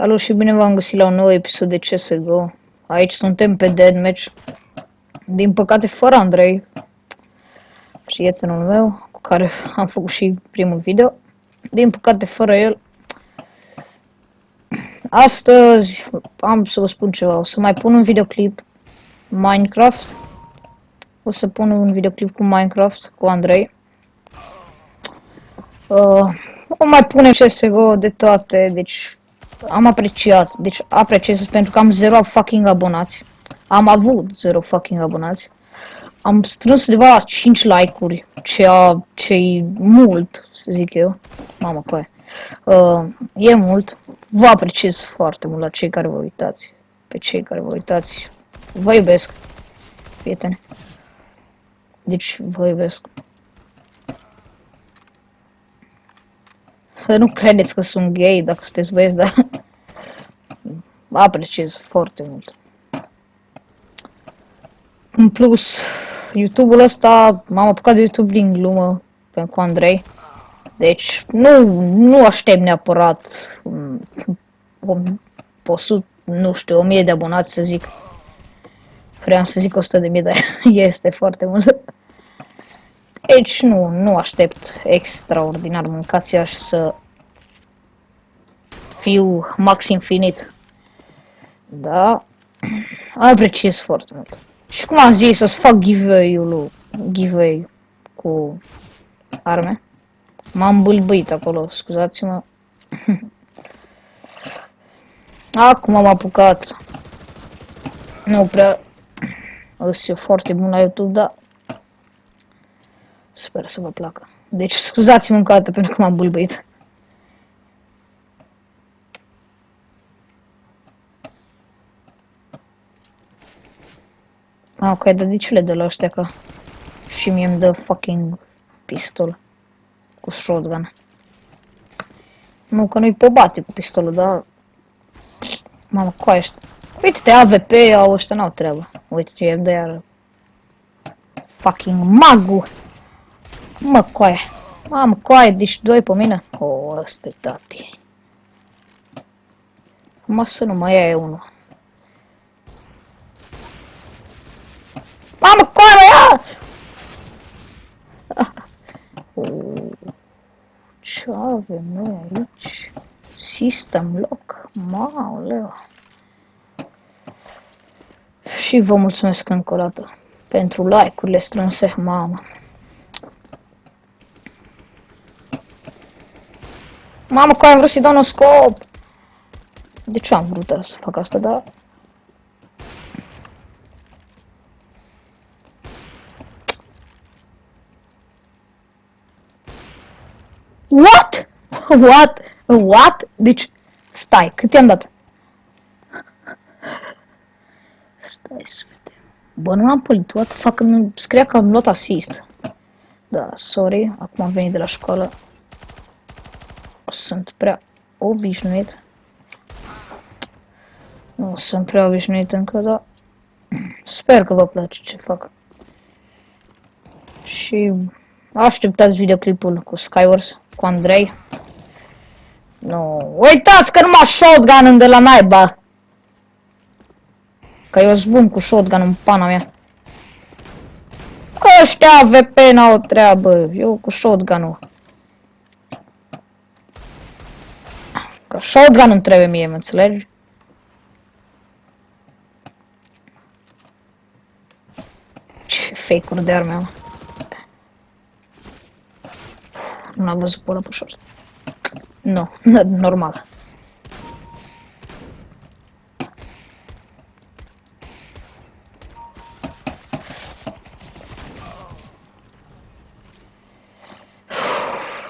Salut și bine v-am găsit la un nou episod de CSGO. Aici suntem pe Deathmatch. Din păcate fără Andrei, prietenul meu, cu care am făcut și primul video. Din păcate fără el. Astăzi am să vă spun ceva, o să mai pun un videoclip Minecraft. O să pun un videoclip cu Minecraft, cu Andrei. O mai punem CSGO de toate, deci am apreciat, deci apreciez pentru că am 0 fucking abonați. Am avut 0 fucking abonați. Am strâns undeva 5 like-uri, ce-i mult, să zic eu. Mamă, coaie. E mult. Vă apreciez foarte mult la cei care vă uitați. Pe cei care vă uitați. Vă iubesc, prieteni. Deci, vă iubesc. Să nu credeți că sunt gay dacă sunteți băieți, dar vă apreciez foarte mult. În plus, YouTube-ul ăsta, m-am apucat de YouTube din glumă cu Andrei. Deci, nu aștept neapărat 100, nu știu, 1000 de abonați, să zic. Vreau să zic 100.000, dar este foarte mult. Deci, nu aștept extraordinar mâncația și să fiu max infinit. Da, apreciez foarte mult. Și cum am zis, să-ți fac giveaway cu arme. M-am bâlbâit acolo, scuzați-mă. Acum am apucat. Nu prea sunt foarte bun la YouTube, dar sper să vă placă. Deci scuzați-mă încă o dată pentru că m-am bâlbâit. Ok, dar de ce le dă la ăștia că și mie îmi dă fucking pistol cu shotgun? Nu că nu-i pobate cu pistolul, dar... Mamă, coaie ăștia. Uite-te, AVP, au ăștia n-au treabă. Uite-te, eu îmi dă iară. Fucking magu! Mă, coaie. Mamă, coaie, deci 2 pe mine. O, ăsta-i tati. Acum să nu mai ai unul. Mamă, coaie, ia! Ce avem noi aici? System lock. Mauleu. Și vă mulțumesc încă o dată pentru like-urile strânse, mamă. Mamă, că am vrut să-i dau un scop. De ce am vrut să fac asta, da? What? What? What? Deci, stai, cât i-am dat? Stai să vedem. Bă, nu am pălit, what the fuck, îmi scria că am luat assist. Da, sorry, acum am venit de la școală. Sunt prea obișnuit. Nu sunt prea obișnuit încă, dar sper că vă place ce fac. Și așteptați videoclipul cu Skywars, cu Andrei. Nu, uitați că numai shotgun de la naiba. Că eu sunt bun cu shotgun în pana mea. Ăștia AVP n-au o treabă, eu cu shotgun-ul. Că shotgun îmi trebuie mie, mă înțelegi? Ce fake-uri de arme am. Nu l-am văzut pe ăla pe short. Nu, normal.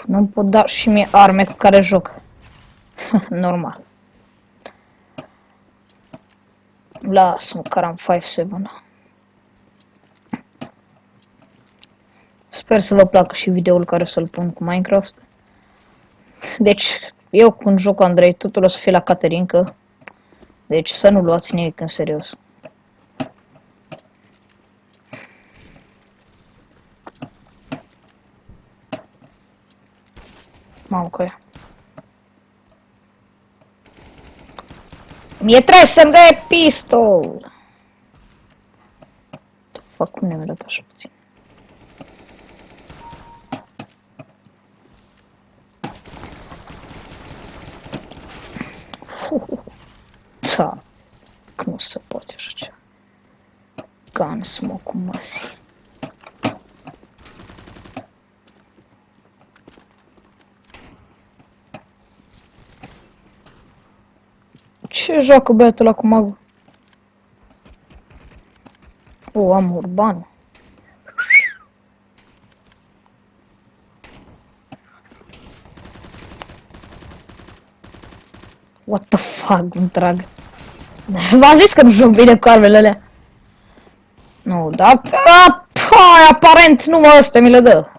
Nu-mi pot da și mie arme cu care joc. Normal. Lasă-mă, caram 5-7. Sper să vă placă și videoul care o să-l pun cu Minecraft. Deci, eu când joc cu Andrei, totul o să fie la Caterinca. Deci să nu luați nimic în serios. Mamă, că e. Mie trebuie să-mi dai pistol! Fac cum ne-am dat așa puțin. Da, că nu se poate așa ceva. Gunsmoke-ul măsii. Ce joacă băiatul ăla cu magul? Am urban. What the fuck, îmi trag. V-am zis că nu joc bine cu armele alea. Nu, da, aparent numai ăsta mi le dă.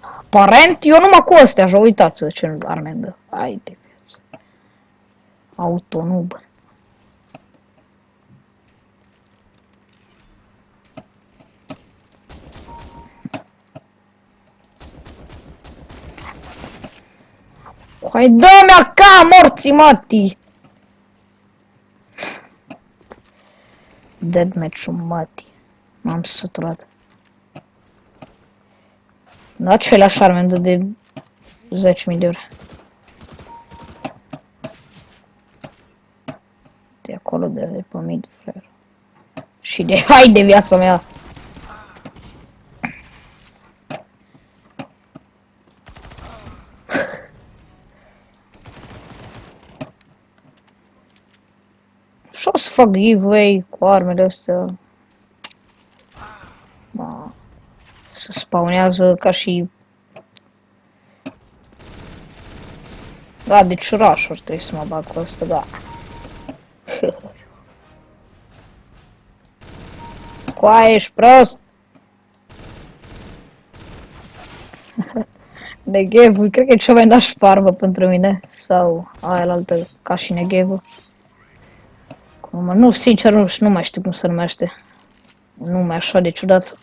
Aparent, eu numai cu astea joc, uitați-vă ce arme îmi dă. Hai de viață. Autonub. Hai, dă-mi-a ca morții, mătii! Deadmatch-ul mătii. M-am săturat. Da, aceleași arme îmi dă de 10.000 de euro. De acolo, de pe mid, frere. Și de hai de viața mea! Și o să fac giveaway cu armele astea. Se spawnează ca și... Da, deci rush-uri trebuie să mă bag cu asta, da. Coaie, ești prost! Negevu, cred că e cea mai nașpa armă pentru mine. Sau aia altă, ca și Negevu. Nu, sincer, nu mai știu cum se numește. Nume așa de ciudat.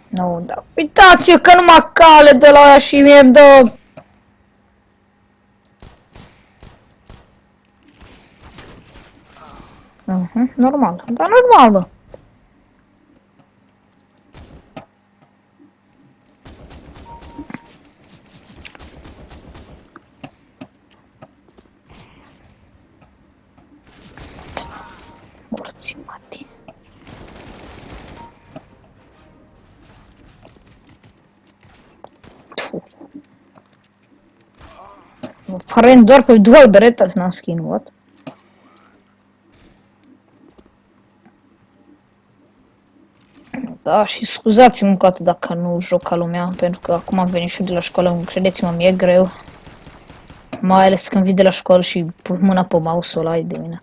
Nu, da. Uitați-vă că numai cale de la aia și mie-mi dă... Normal, dar normal, bă. Morții, mati. Aparent doar pe dual beretas n-am skin, what? Da, și scuzați-mă încă atât dacă nu joc ca lumea, pentru că acum am venit și eu de la școală, credeți-mă, mi-e greu. Mai ales când vii de la școală și pui mâna pe mouse-ul ăla, ai de mine.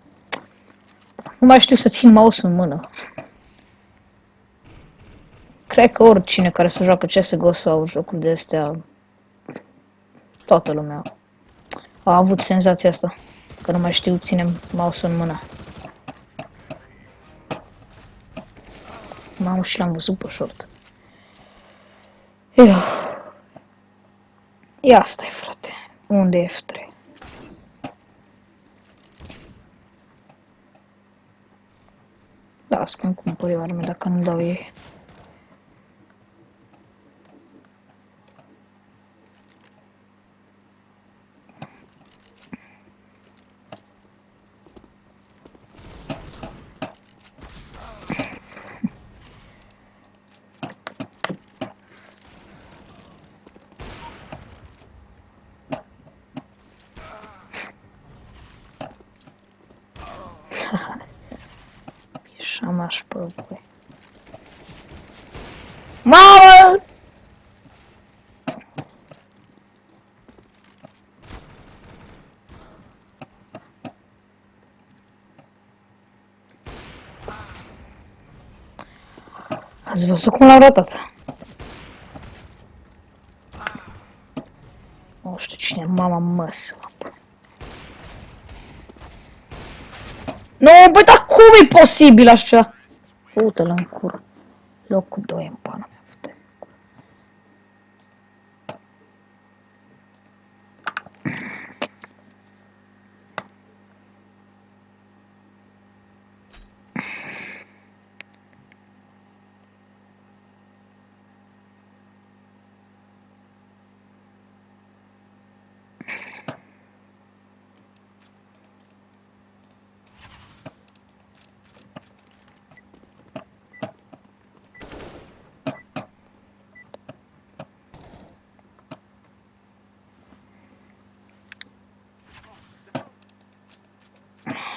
Nu mai știu să țin mouse-ul în mână. Cred că oricine care să joacă CSGO sau jocuri de astea, toată lumea a avut senzația asta, că nu mai știu ținem mouse-ul în mână. Mamă, și l-am văzut pe short. Ia stai, frate. Unde e F3? Las că-mi cumpăr eu arme dacă nu dau ei. Pișamaș pe voi. Mamă! Ați văzut cum l-am ratat? Nu știu cine, mama măsă. Nu, băi, dar cum e posibil așa? Uite-l în cur. Locul 2 în pana mea. Fute.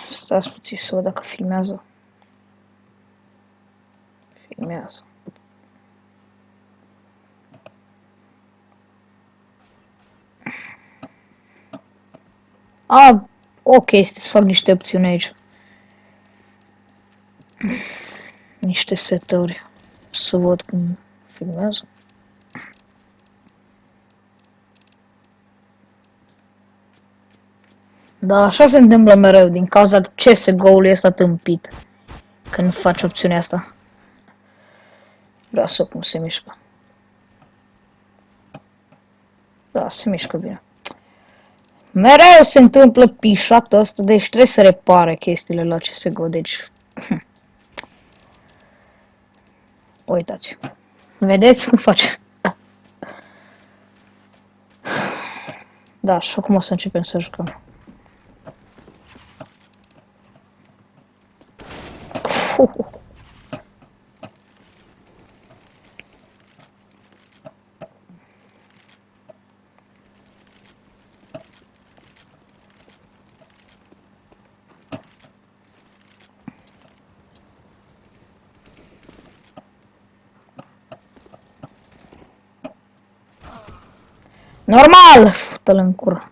Stați puțin să văd dacă filmează. Filmează. Ok, să fac niște opțiuni aici. Niște setări. Să văd cum filmează. Da, așa se întâmplă mereu, din cauza CSGO-ului ăsta tâmpit. Când faci opțiunea asta. Vreau să cum se mișcă. Da, se mișcă bine. Mereu se întâmplă pișatul ăsta, deci trebuie să repare chestiile la CSGO, deci... Uitați. Vedeți cum face? Da, și acum o să începem să jucăm. Normal! Fută-l în cură.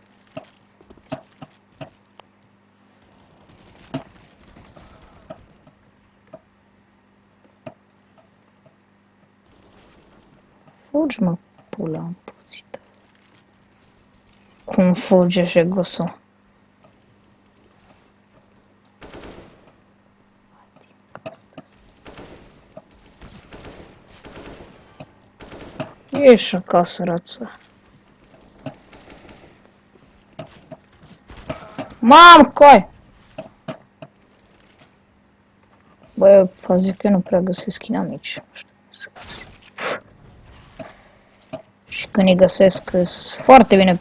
Fugi, mă, pula împuțită. Cum fuge și gosul? Ieși acasă, rață. Mam, coi! Bă, eu zic că eu nu prea găsesc inamici. Și când îi găsesc, sunt foarte bine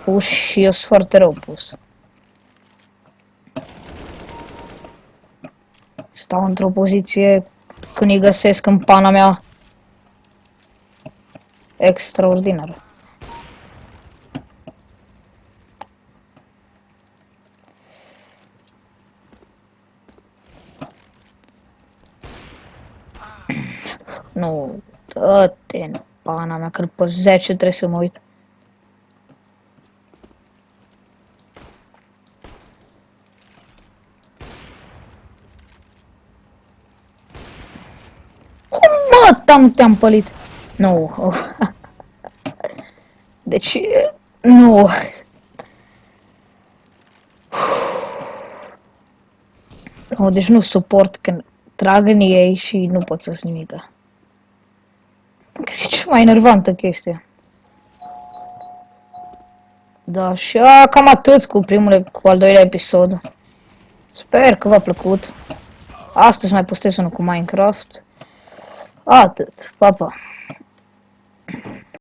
puși și eu sunt foarte rău pus. Stau într-o poziție, când îi găsesc în pana mea, extraordinară. Nu, dă-te în pana mea, că după 10 trebuie să mă uit. Cum mă, te-am pălit? Nu. Deci, nu. Nu, deci nu suport când trag în ei și nu pot să-ți nimică. Cred că e cea mai enervantă chestie. Da, și cam atât cu al doilea episod. Sper că v-a plăcut. Astăzi mai postez unul cu Minecraft. Atât. Pa, pa.